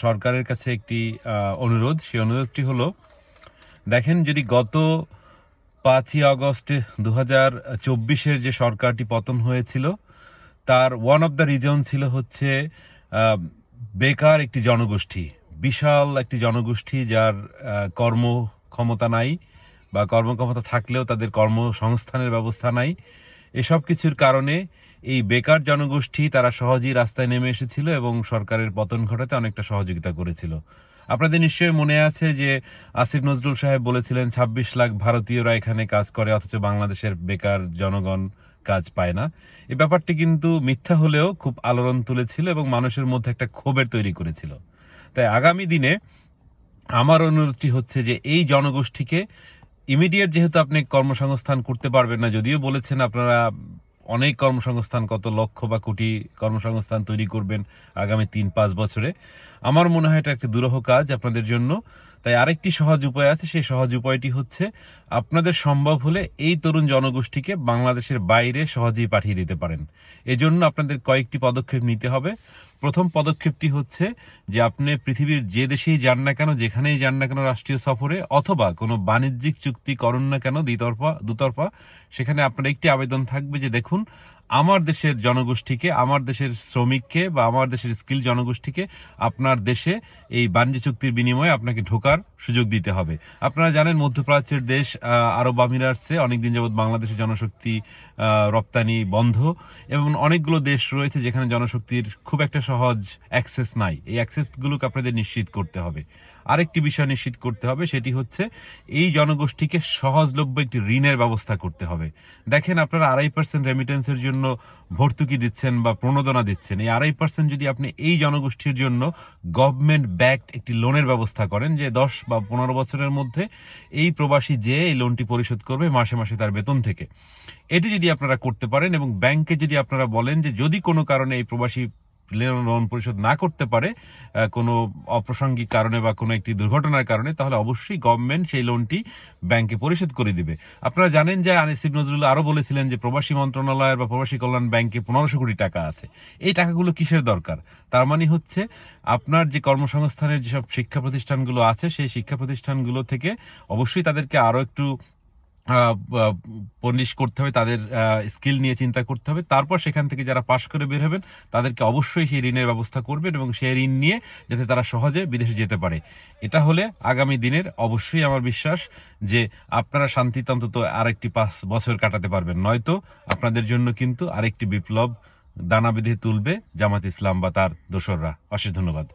সরকারের কাছে একটি অনুরোধ। সেই অনুরোধটি হলো, দেখেন, যদি গত 5ই আগস্ট 2024-এর যে সরকারটি পতন হয়েছিল, তার ওয়ান অফ দ্য রিজন ছিল হচ্ছে বেকার একটি জনগোষ্ঠী, বিশাল একটি জনগোষ্ঠী যার কর্মক্ষমতা নাই, বা কর্মক্ষমতা থাকলেও তাদের কর্মসংস্থানের ব্যবস্থা নাই। এসব কিছুর কারণে এই বেকার জনগোষ্ঠী তারা সহজেই রাস্তায় নেমে এসেছিল এবং সরকারের পতন ঘটাতে অনেকটা সহযোগিতা করেছিল। আপনাদের নিশ্চয়ই মনে আছে যে আসিফ নজরুল সাহেব বলেছিলেন 26 লাখ ভারতীয়রা এখানে কাজ করে, অথচ বাংলাদেশের বেকার জনগণ কাজ পায় না। এই ব্যাপারটি কিন্তু মিথ্যা হলেও খুব আলোড়ন তুলেছিল এবং মানুষের মধ্যে একটা ক্ষোভের তৈরি করেছিল। তাই আগামী দিনে আমার অনুরোধটি হচ্ছে যে এই জনগোষ্ঠীকে ইমিডিয়েট, যেহেতু আপনি কর্মসংস্থান করতে পারবেন না, যদিও বলেছেন আপনারা অনেক কর্মসংস্থান, কত লক্ষ বা কোটি কর্মসংস্থান তৈরি করবেন আগামী 3-5 বছরে, আমার মনে হয় এটা একটা দুরূহ কাজ আপনাদের জন্য। তাই আরেকটি সহজ উপায় আছে, সেই সহজ উপায়টি হচ্ছে আপনাদের সম্ভব হলে এই তরুণ জনগোষ্ঠীকে বাংলাদেশের বাইরে সহজেই পাঠিয়ে দিতে পারেন। এজন্য আপনাদের কয়েকটি পদক্ষেপ নিতে হবে। প্রথম পদক্ষেপটি হচ্ছে যে আপনি পৃথিবীর যে দেশেই যান না কেন, যেখানেই যান না কেন রাষ্ট্রীয় সফরে, অথবা কোনো বাণিজ্যিক চুক্তি করুন না কেন দুতরফা, সেখানে আপনার একটি আবেদন থাকবে যে দেখুন, আমার দেশের জনগোষ্ঠীকে, আমার দেশের শ্রমিককে বা আমার দেশের স্কিল জনগোষ্ঠীকে আপনার দেশে এই বাণিজ্য চুক্তির বিনিময়ে আপনাকে ঢোকার সুযোগ দিতে হবে। আপনারা জানেন মধ্যপ্রাচ্যের দেশ আরব আমিরাটসে অনেকদিন যাবৎ বাংলাদেশের জনশক্তি রপ্তানি বন্ধ, এবং অনেকগুলো দেশ রয়েছে যেখানে জনশক্তির খুব একটা সহজ অ্যাক্সেস নাই। এই অ্যাক্সেসগুলোকে আপনাদের নিশ্চিত করতে হবে। আরেকটি বিষয় নিশ্চিত করতে হবে, সেটি হচ্ছে এই জনগোষ্ঠীকে সহজলভ্য একটি ঋণের ব্যবস্থা করতে হবে। দেখেন, আপনারা 2.5% রেমিটেন্সের জন্য ভর্তুকি দিচ্ছেন বা প্রণোদনা দিচ্ছেন। এই 2.5% যদি আপনি এই জনগোষ্ঠীর জন্য গভর্নমেন্ট ব্যাকড একটি লোনের ব্যবস্থা করেন, যে 10 বা 15 বছরের মধ্যে এই প্রবাসী যে এই লোনটি পরিশোধ করবে মাসে মাসে তার বেতন থেকে, এটি যদি আপনারা করতে পারেন এবং ব্যাংকে যদি আপনারা বলেন যে যদি কোনো কারণে এই প্রবাসী লোন পরিশোধ না করতে পারে, কোনো অপ্রাসঙ্গিক কারণে বা কোনো একটি দুর্ঘটনার কারণে, তাহলে অবশ্যই গভর্নমেন্ট সেই লোনটি ব্যাংকে পরিশোধ করে দিবে। আপনারা জানেন যে আসিফ নজরুল আরও বলেছিলেন যে প্রবাসী মন্ত্রণালয়ের বা প্রবাসী কল্যাণ ব্যাংকে 1500 কোটি টাকা আছে। এই টাকাগুলো কিসের দরকার? তার মানে হচ্ছে আপনার যে কর্মসংস্থানের যেসব শিক্ষা প্রতিষ্ঠানগুলো আছে, সেই শিক্ষা প্রতিষ্ঠানগুলো থেকে অবশ্যই তাদেরকে আরও একটু পলিশ করতে হবে, তাদের স্কিল নিয়ে চিন্তা করতে হবে। তারপর সেখান থেকে যারা পাশ করে বের হবেন তাদেরকে অবশ্যই সেই ঋণের ব্যবস্থা করবেন এবং সেই ঋণ নিয়ে যাতে তারা সহজে বিদেশে যেতে পারে। এটা হলে আগামী দিনের অবশ্যই আমার বিশ্বাস যে আপনারা শান্তিতে অন্তত আরেকটি 5 বছর কাটাতে পারবেন, নয়তো আপনাদের জন্য কিন্তু আরেকটি বিপ্লব দানা বেঁধে তুলবে জামাত ইসলাম বা তার দোসররা। অশেষ ধন্যবাদ।